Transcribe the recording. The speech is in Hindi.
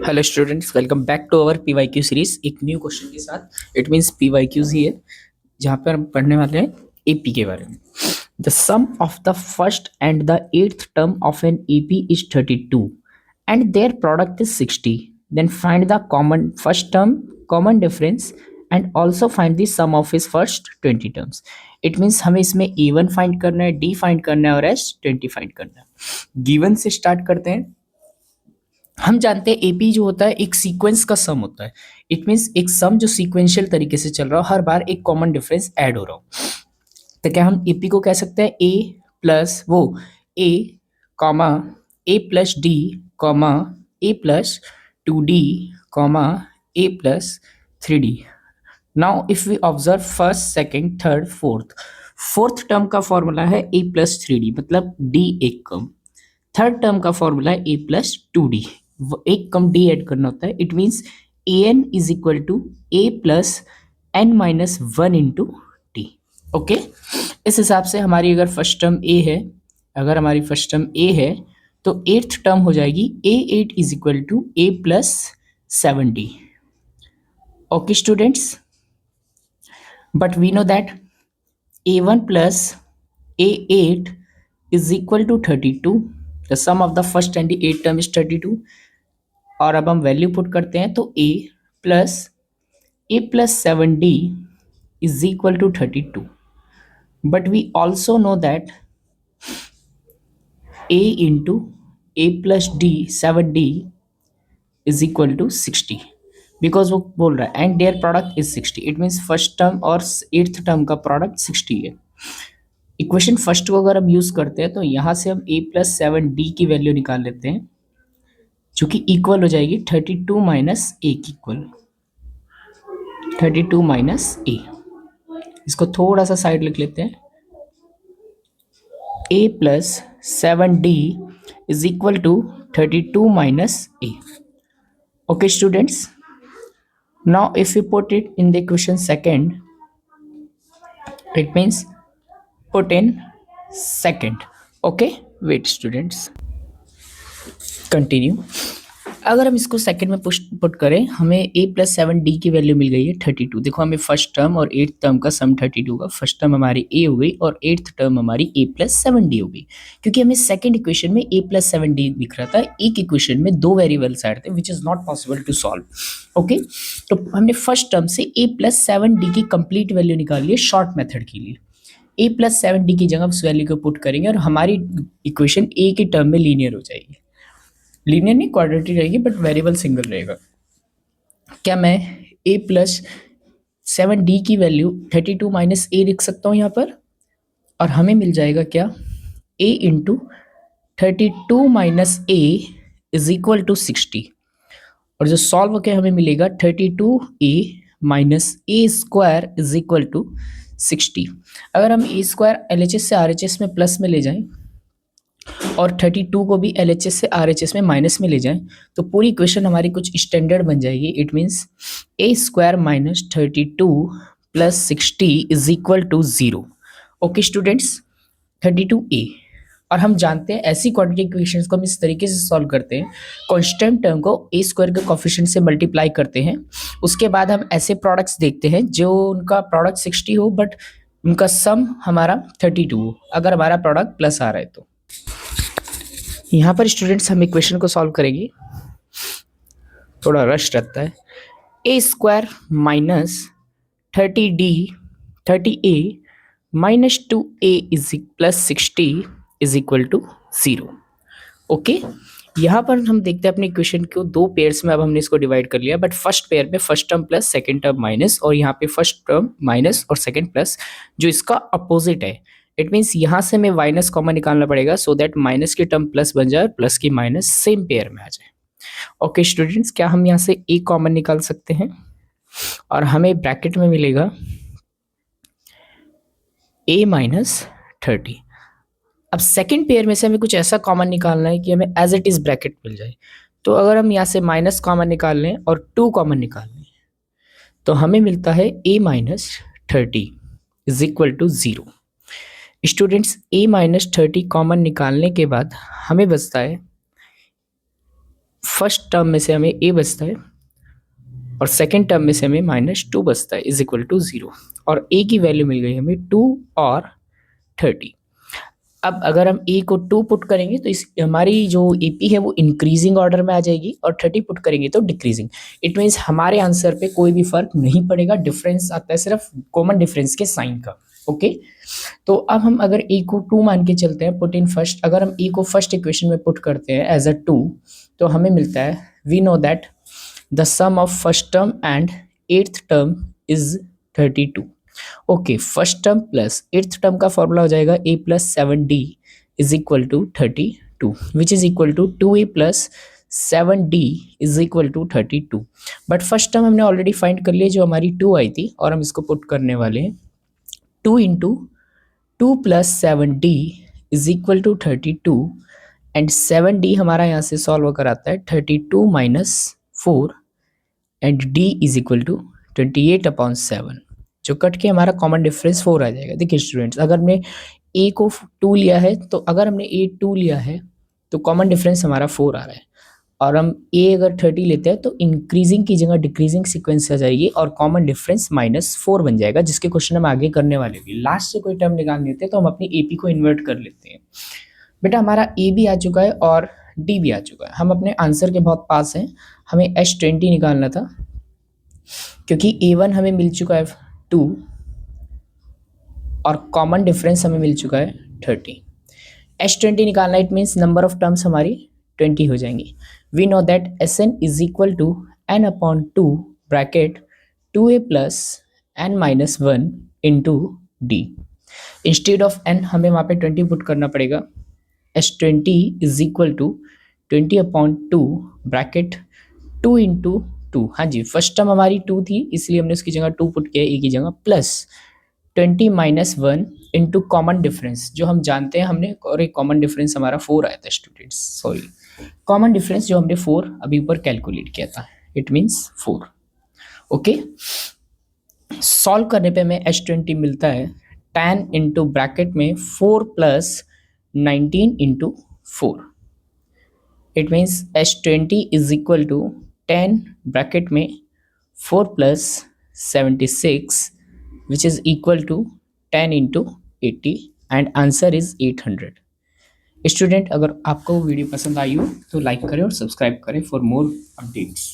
Hello students, welcome back to our PYQ series एक न्यू क्वेश्चन के साथ। इट मींस पीवाईक्यूज ही है जहाँ पर हम पढ़ने वाले हैं एपी के बारे में। The sum of the first and the eighth term of an AP is 32 and their product is 60। Then find the common first term, common difference and also find the sum of his first 20 terms. It means हमें इसमें ए1 फाइंड करना है, डी फाइंड करना है और एस20 फाइंड करना है। गिवन से स्टार्ट करते हैं। हम जानते हैं एपी जो होता है एक सीक्वेंस का सम होता है। इट मीन्स एक सम जो सीक्वेंशियल तरीके से चल रहा हो, हर बार एक कॉमन डिफरेंस ऐड हो रहा हो। तो क्या हम एपी को कह सकते हैं ए प्लस वो a comma a plus d comma a plus 2d comma a plus 3d। Now if we observe first second third fourth term का फॉर्मूला है ए प्लस 3d, मतलब डी एक कम। थर्ड टर्म का फॉर्मूला है ए प्लस 2d, एक कम डी ऐड करना होता है। It means a n is equal to a plus n minus 1 into d. Okay, इस हिसाब से हमारी अगर फर्स्ट टर्म ए है, तो एट्थ टर्म हो जाएगी a eight is equal to a plus 7d। Okay students, but we know that a1 plus a8 is equal to 32. The sum of the first and the eighth term is 32. और अब हम वैल्यू पुट करते हैं तो a plus 7d is equal to 32. But we also know that a into a plus d 7d is equal to 60, because वो बोल रहा है and their product is 60। It means first term और एट्थ टर्म का प्रोडक्ट 60 है। इक्वेशन फर्स्ट को अगर हम यूज करते हैं तो यहाँ से हम a प्लस 7d की वैल्यू निकाल लेते हैं, जो कि इक्वल हो जाएगी 32 माइनस ए की इक्वल 32 माइनस ए। इसको थोड़ा सा साइड लिख लेते हैं। a plus 7d is equal to 32 minus a. Okay students, now if we put it in the equation second, it means put in second. Okay, wait students, continue. अगर हम इसको सेकंड में पुट करें, हमें a प्लस 7d की वैल्यू मिल गई है 32। देखो हमें फर्स्ट टर्म और एट्थ टर्म का सम 32 का, फर्स्ट टर्म हमारी a हो गई और एट्थ टर्म हमारी a प्लस 7d हो गई, क्योंकि हमें सेकंड इक्वेशन में a प्लस 7d दिख रहा था। एक इक्वेशन में दो वेरिएबल्स आए थे which is not possible to solve. Okay, तो हमने फर्स्ट टर्म से a प्लस 7d की कंप्लीट वैल्यू निकाल ली है शॉर्ट मेथड के लिए। a प्लस 7d की जगह उस वैल्यू को पुट करेंगे और हमारी इक्वेशन a के टर्म में लीनियर हो जाएगी। लीनियर नहीं, क्वाड्रेटिक रहेगी, बट वेरिएबल सिंगल रहेगा। क्या मैं a प्लस 7d की वैल्यू 32 माइनस ए लिख सकता हूँ यहाँ पर, और हमें मिल जाएगा क्या a into 32 minus a is equal to 60। और जो सॉल्व होकर हमें मिलेगा 32a minus a square is equal to 60। अगर हम ए स्क्वायर LHS से RHS में प्लस में ले जाएं और 32 को भी LHS से RHS में माइनस में ले जाएं, तो पूरी इक्वेशन हमारी कुछ स्टैंडर्ड बन जाएगी। It means a square minus 32 plus 60 is equal to 0। Okay students, 32a। और हम जानते हैं ऐसी क्वाड्रेटिक इक्वेशंस को हम इस तरीके से सॉल्व करते हैं, कांस्टेंट टर्म को ए स्क्वायर के कोफिशिएंट से मल्टीप्लाई करते हैं। उसके बाद हम ऐसे प्रोडक्ट्स देखते हैं जो उनका प्रोडक्ट 60 हो बट उनका सम हमारा 32 हो, अगर हमारा प्रोडक्ट प्लस आ रहा है तो। यहाँ पर स्टूडेंट्स हम इक्वेशन को सॉल्व करेंगे, थोड़ा रश रहता है। A square minus 30a minus 2a is plus 60 is equal to 0। Okay, यहाँ पर हम देखते हैं अपने इक्वेशन को दो पेयर्स में। अब हमने इसको डिवाइड कर लिया, बट फर्स्ट पेयर में first term plus second term minus, और यहाँ पे फर्स्ट टर्म माइनस और सेकंड प्लस, जो इसका अपोजिट है। इट मीन्स यहाँ से हमें माइनस कॉमन निकालना पड़ेगा सो दैट माइनस की टर्म प्लस बन जाए और प्लस की माइनस सेम पेयर में आ जाए। ओके स्टूडेंट्स, क्या हम यहाँ से ए कॉमन निकाल सकते हैं और हमें ब्रैकेट में मिलेगा a माइनस 30। अब सेकेंड पेयर में से हमें कुछ ऐसा कॉमन निकालना है कि हमें एज इट इज ब्रैकेट मिल जाए। तो अगर हम यहाँ से माइनस कॉमन निकाल लें और 2 कॉमन निकाल लें, तो हमें मिलता है a minus 30 is equal to 0। Students, a minus 30 common निकालने के बाद हमें बचता है फर्स्ट टर्म में से हमें a बचता है और सेकेंड टर्म में से हमें -2 बचता है इज इक्वल टू 0, और a की वैल्यू मिल गई हमें 2 और 30। अब अगर हम a को 2 पुट करेंगे तो इस हमारी जो AP है वो इंक्रीजिंग ऑर्डर में आ जाएगी, और 30 पुट करेंगे तो डिक्रीजिंग। इट मीन्स हमारे आंसर पे कोई भी फर्क नहीं पड़ेगा, डिफरेंस आता है सिर्फ कॉमन डिफरेंस के साइन का। ओके, तो अब हम अगर a को 2 मान के चलते हैं, पुट इन फर्स्ट, अगर हम a को फर्स्ट इक्वेशन में पुट करते हैं एज अ 2, तो हमें मिलता है, we know that the sum of first term and eighth term is 32। Okay, first term plus eighth term का फॉर्मूला हो जाएगा a plus 7d is equal to 32, which is equal to 2a plus 7d is equal to 32। But first term हमने ऑलरेडी फाइंड कर लिया जो हमारी 2 आई थी, और हम इसको पुट करने वाले हैं 2 into 2 plus 7d is equal to 32, and 7d हमारा यहाँ से सॉल्व होकर आता है 32 minus 4, and d is equal to 28/7, जो कट के हमारा कॉमन डिफरेंस 4 आ जाएगा। देखिए स्टूडेंट्स, अगर हमने a को 2 लिया है, तो अगर हमने a 2 लिया है तो कॉमन डिफरेंस हमारा 4 आ रहा है, और हम a अगर 30 लेते हैं तो इंक्रीजिंग की जगह डिक्रीजिंग सीक्वेंस आ जाएगी और कॉमन डिफरेंस -4 बन जाएगा, जिसके क्वेश्चन हम आगे करने वाले भी। लास्ट से कोई टर्म निकालनी होती है तो हम अपनी AP को इन्वर्ट कर लेते हैं। बेटा हमारा a भी आ चुका है और d भी आ चुका है, हम अपने आंसर के बहुत पास हैं। हमें H20 निकालना था, क्योंकि a1 हमें मिल चुका है 2 और कॉमन डिफरेंस हमें मिल चुका है 30। H20 निकालना, it means number of terms हमारी 20 हो जाएंगी। We know that Sn is equal to n/2 bracket 2a plus n minus 1 into d. Instead of n हमें वहाँ पे 20 पुट करना पड़ेगा। H20 is equal to 20/2 bracket 2 into 2, हाँ जी, फर्स्ट टर्म हमारी 2 थी इसलिए हमने उसकी जगह 2 पुट किया a की जगह, plus 20 minus 1 into common difference जो हम जानते हैं हमने, और एक कॉमन डिफरेंस हमारा 4 आया था स्टूडेंट्स, सॉरी, कॉमन डिफरेंस जो हमने 4 अभी ऊपर कैलकुलेट किया था, इट मीन्स 4। ओके, सॉल्व करने पे हमें H20 मिलता है 10 इंटू ब्रैकेट में 4 plus 19 into 4, it means H20 is equal to 10 bracket में 4 plus 76 which is equal to 10 into 80 and answer is 800। Student, अगर आपको वीडियो पसंद आई हो तो लाइक करें और सब्सक्राइब करें फॉर मोर अपडेट्स।